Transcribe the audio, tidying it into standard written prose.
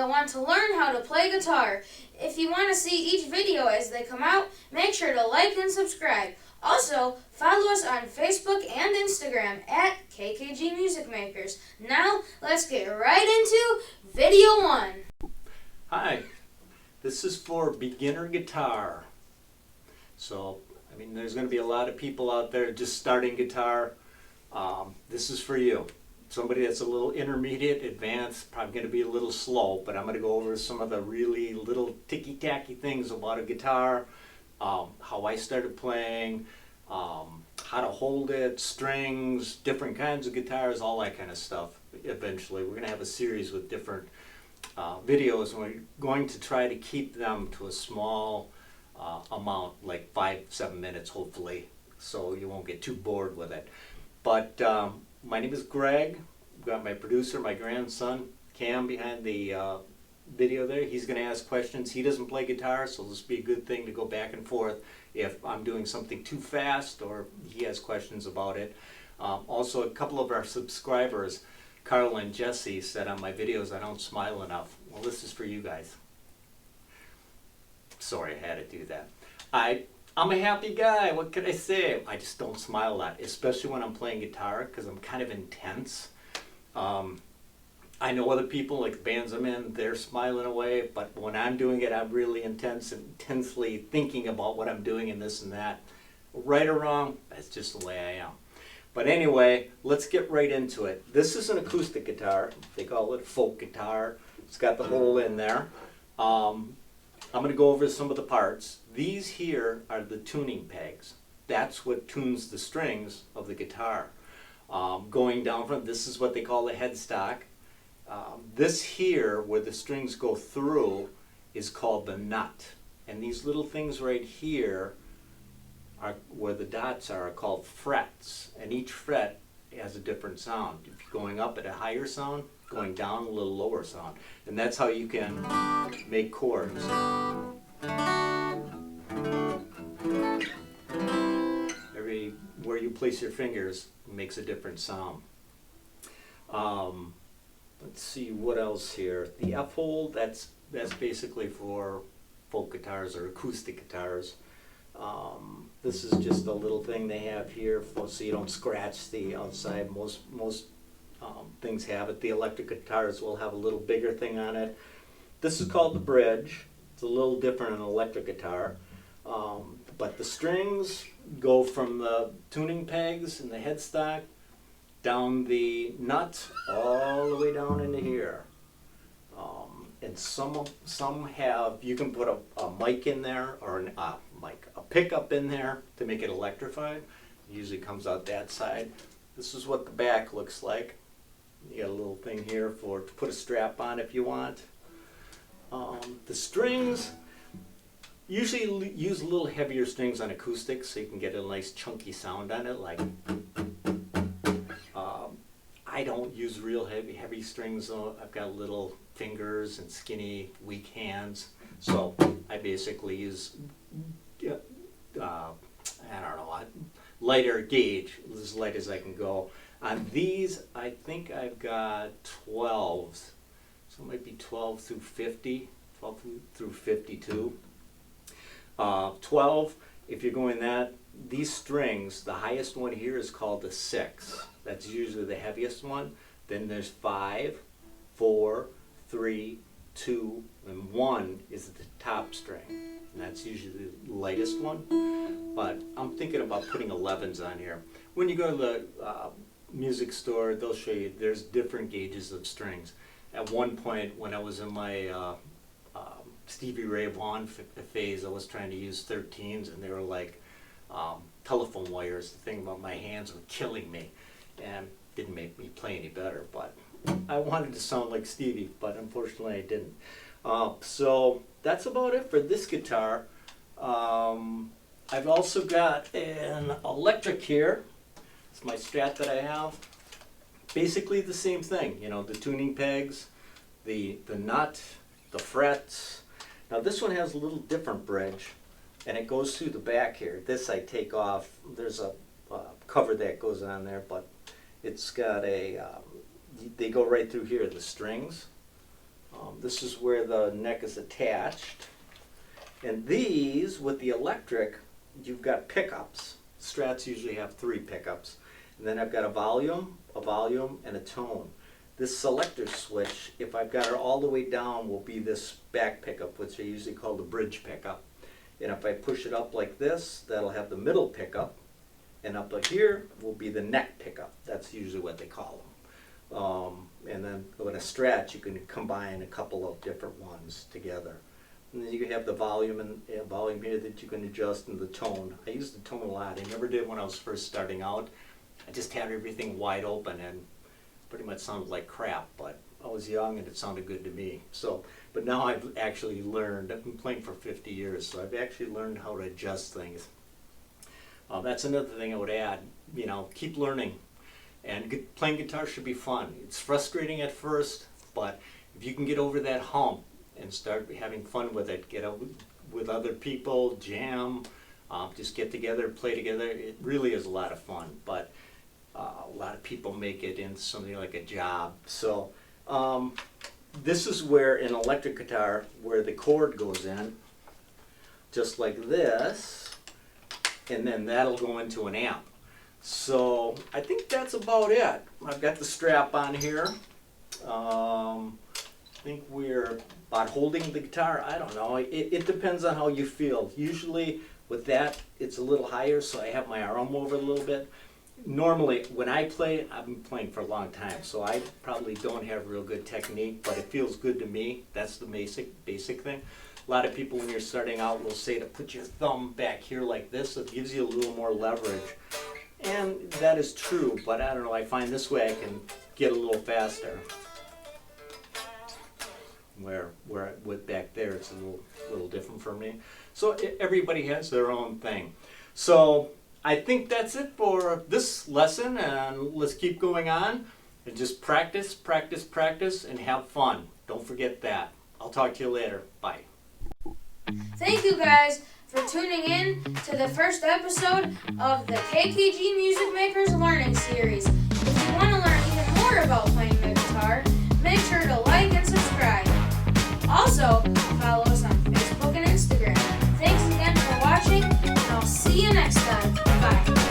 that want to learn how to play guitar. If you want to see each video as they come out, make sure to like and subscribe. Also, follow us on Facebook and Instagram at KKG Music Makers. Now, let's get right into video 1. Hi, this is for beginner guitar. So, there's going to be a lot of people out there just starting guitar. This is for you. Somebody that's a little intermediate, advanced, probably going to be a little slow, but I'm going to go over some of the really little ticky-tacky things about a guitar, how I started playing, how to hold it, strings, different kinds of guitars, all that kind of stuff. Eventually, we're going to have a series with different videos, and we're going to try to keep them to a small amount, like 5-7 minutes, hopefully, so you won't get too bored with it. But my name is Greg. I've got my producer, my grandson, Cam, behind the video there. He's going to ask questions. He doesn't play guitar, so this will be a good thing to go back and forth if I'm doing something too fast or he has questions about it. Also, a couple of our subscribers, Carl and Jesse, said on my videos I don't smile enough. Well, this is for you guys. Sorry, I had to do that. I'm a happy guy. What can I say? I just don't smile a lot, especially when I'm playing guitar, because I'm kind of intense. I know other people, like bands I'm in, they're smiling away, but when I'm doing it, I'm really intensely thinking about what I'm doing and this and that. Right or wrong, that's just the way I am. But anyway, let's get right into it. This is an acoustic guitar. They call it folk guitar. It's got the hole in there. I'm going to go over some of the parts. These here are the tuning pegs. That's what tunes the strings of the guitar. Going down from, this is what they call the headstock. This here, where the strings go through, is called the nut. And these little things right here, where the dots are called frets. And each fret has a different sound. If you're going up at a higher sound, going down a little lower sound. And that's how you can make chords. Where you place your fingers makes a different sound. Let's see what else here. The F-hole, that's basically for folk guitars or acoustic guitars. This is just a little thing they have here so you don't scratch the outside. Most things have it. The electric guitars will have a little bigger thing on it. This is called the bridge. It's a little different than an electric guitar. But the strings go from the tuning pegs and the headstock down the nut all the way down into here. And some have, you can put a mic in there, or a pickup in there to make it electrified. It usually comes out that side. This is what the back looks like. You got a little thing here to put a strap on if you want. The strings, usually use a little heavier strings on acoustic so you can get a nice chunky sound on it. Like, I don't use real heavy strings though. I've got little fingers and skinny, weak hands. So I basically use, lighter gauge, as light as I can go. On these, I think I've got 12s. So it might be 12 through 50, 12 through 52. 12, if you're going these strings, the highest one here is called the 6. That's usually the heaviest one. Then there's 5, 4, 3, 2, and 1 is the top string. And that's usually the lightest one. But I'm thinking about putting 11s on here. When you go to the music store, they'll show you there's different gauges of strings. At one point, when I was in my Stevie Ray Vaughan phase, I was trying to use 13s, and they were like telephone wires. The thing about my hands were killing me, and didn't make me play any better. But I wanted to sound like Stevie, but unfortunately I didn't. So that's about it for this guitar. I've also got an electric here. It's my Strat that I have. Basically the same thing, the tuning pegs, the nut, the frets. Now this one has a little different bridge, and it goes through the back here. This I take off. There's a cover that goes on there, but it's got they go right through here, the strings. This is where the neck is attached. And these, with the electric, you've got pickups. Strats usually have 3 pickups. And then I've got a volume, and a tone. This selector switch, if I've got it all the way down, will be this back pickup, which I usually call the bridge pickup. And if I push it up like this, that'll have the middle pickup. And up here will be the neck pickup. That's usually what they call them. And then with a Strat, you can combine a couple of different ones together. And then you can have the volume and volume here that you can adjust, and the tone. I use the tone a lot. I never did when I was first starting out. I just had everything wide open and pretty much sounded like crap, but I was young and it sounded good to me. So, but now I've actually learned. I've been playing for 50 years, so I've actually learned how to adjust things. That's another thing I would add. You know, keep learning. And playing guitar should be fun. It's frustrating at first, but if you can get over that hump and start having fun with it, get out with other people, jam, just get together, play together, it really is a lot of fun. But a lot of people make it into something like a job. So this is where an electric guitar, where the cord goes in, just like this, and then that'll go into an amp. So I think that's about it. I've got the strap on here. I think we're about holding the guitar. I don't know. It depends on how you feel. Usually with that, it's a little higher, so I have my arm over a little bit. Normally, when I play, I've been playing for a long time, so I probably don't have real good technique, but it feels good to me. That's the basic thing. A lot of people, when you're starting out, will say to put your thumb back here like this. It gives you a little more leverage. And that is true, but I don't know, I find this way I can get a little faster. Where with back there, it's a little different for me. So everybody has their own thing. So I think that's it for this lesson, and let's keep going on and just practice, practice, practice, and have fun. Don't forget that. I'll talk to you later. Bye. Thank you guys for tuning in to the first episode of the KKG Music Makers Learning Series. If you want to learn even more about playing the guitar, make sure to like and subscribe. Also, follow us on Facebook and Instagram. Thanks again for watching, and I'll see you next time. Bye.